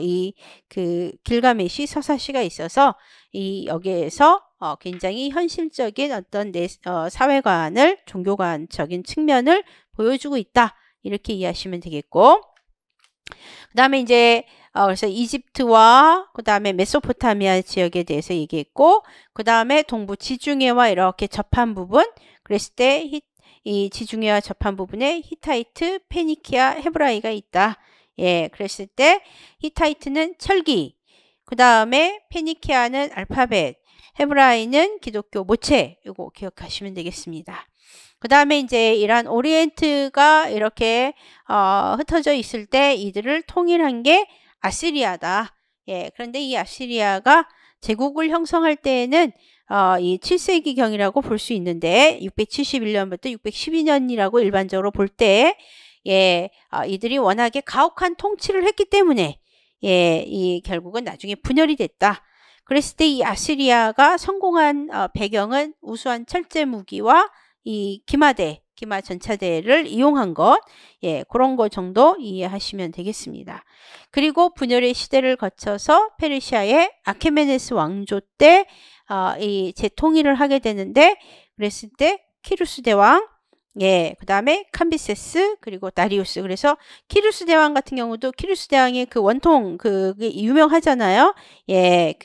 이 그 길가메시 서사시가 있어서 이 여기에서 굉장히 현실적인 어떤 사회관을 종교관적인 측면을 보여주고 있다. 이렇게 이해하시면 되겠고 그 다음에 이제 그래서 이집트와 그 다음에 메소포타미아 지역에 대해서 얘기했고 그 다음에 동부 지중해와 이렇게 접한 부분 그랬을 때 이 지중해와 접한 부분에 히타이트, 페니키아, 헤브라이가 있다. 예, 그랬을 때 히타이트는 철기, 그 다음에 페니키아는 알파벳, 헤브라이는 기독교 모체. 이거 기억하시면 되겠습니다. 그 다음에 이제 이러한 오리엔트가 이렇게 흩어져 있을 때 이들을 통일한 게 아시리아다. 예, 그런데 이 아시리아가 제국을 형성할 때에는 이 7세기경이라고 볼 수 있는데 671년부터 612년이라고 일반적으로 볼 때 예, 이들이 워낙에 가혹한 통치를 했기 때문에 예, 이 결국은 나중에 분열이 됐다. 그랬을 때 이 아시리아가 성공한 배경은 우수한 철제 무기와 이 기마 전차대를 이용한 것, 예, 그런 거 정도 이해하시면 되겠습니다. 그리고 분열의 시대를 거쳐서 페르시아의 아케메네스 왕조 때 이 재통일을 하게 되는데, 그랬을 때 키루스 대왕, 예, 그 다음에 캄비세스, 그리고 다리우스. 그래서 키루스 대왕 같은 경우도 키루스 대왕의 그 원통, 그게 유명하잖아요. 예,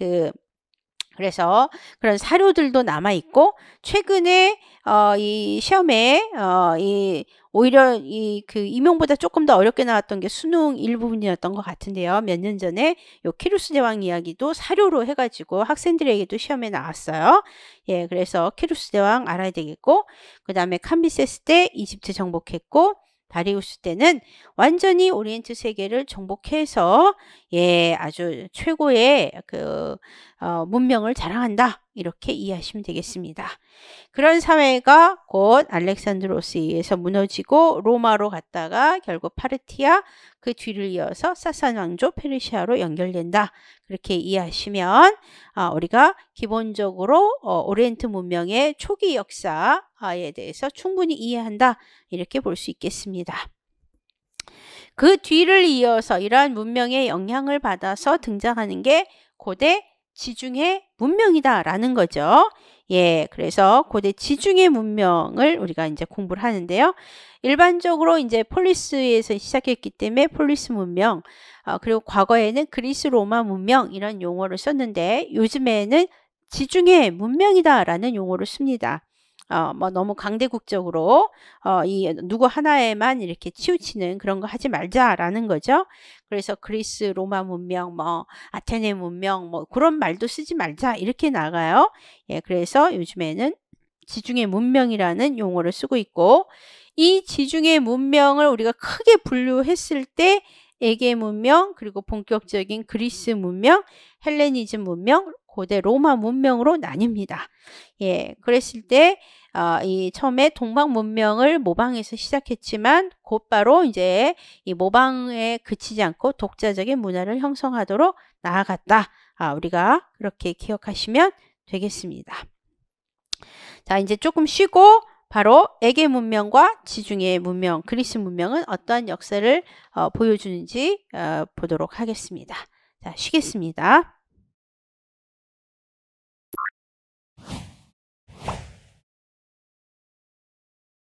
그래서 그런 사료들도 남아있고, 최근에, 이 시험에, 오히려 임용보다 조금 더 어렵게 나왔던 게 수능 일부분이었던 것 같은데요. 몇 년 전에 요 키루스 대왕 이야기도 사료로 해가지고 학생들에게도 시험에 나왔어요. 예, 그래서 키루스 대왕 알아야 되겠고, 그 다음에 캄비세스 때 이집트 정복했고, 다리우스 때는 완전히 오리엔트 세계를 정복해서, 예, 아주 최고의 문명을 자랑한다. 이렇게 이해하시면 되겠습니다. 그런 사회가 곧 알렉산드로스에 의해서 무너지고 로마로 갔다가 결국 파르티아, 그 뒤를 이어서 사산 왕조 페르시아로 연결된다. 그렇게 이해하시면 우리가 기본적으로 오리엔트 문명의 초기 역사에 대해서 충분히 이해한다. 이렇게 볼 수 있겠습니다. 그 뒤를 이어서 이러한 문명의 영향을 받아서 등장하는 게 고대 지중해 문명이다라는 거죠. 예, 그래서 고대 지중해 문명을 우리가 이제 공부를 하는데요. 일반적으로 이제 폴리스에서 시작했기 때문에 폴리스 문명, 그리고 과거에는 그리스 로마 문명 이런 용어를 썼는데 요즘에는 지중해 문명이다라는 용어를 씁니다. 뭐 너무 강대국적으로 누구 하나에만 이렇게 치우치는 그런 거 하지 말자라는 거죠. 그래서 그리스 로마 문명, 뭐 아테네 문명, 뭐 그런 말도 쓰지 말자 이렇게 나가요. 예, 그래서 요즘에는 지중해 문명이라는 용어를 쓰고 있고, 이 지중해 문명을 우리가 크게 분류했을 때 에게 문명, 그리고 본격적인 그리스 문명, 헬레니즘 문명, 고대 로마 문명으로 나뉩니다. 예, 그랬을 때 이 처음에 동방 문명을 모방해서 시작했지만 곧바로 이제 이 모방에 그치지 않고 독자적인 문화를 형성하도록 나아갔다. 우리가 그렇게 기억하시면 되겠습니다. 자, 이제 조금 쉬고 바로 에게 문명과 지중해 문명, 그리스 문명은 어떠한 역사를 보여주는지 보도록 하겠습니다. 자, 쉬겠습니다.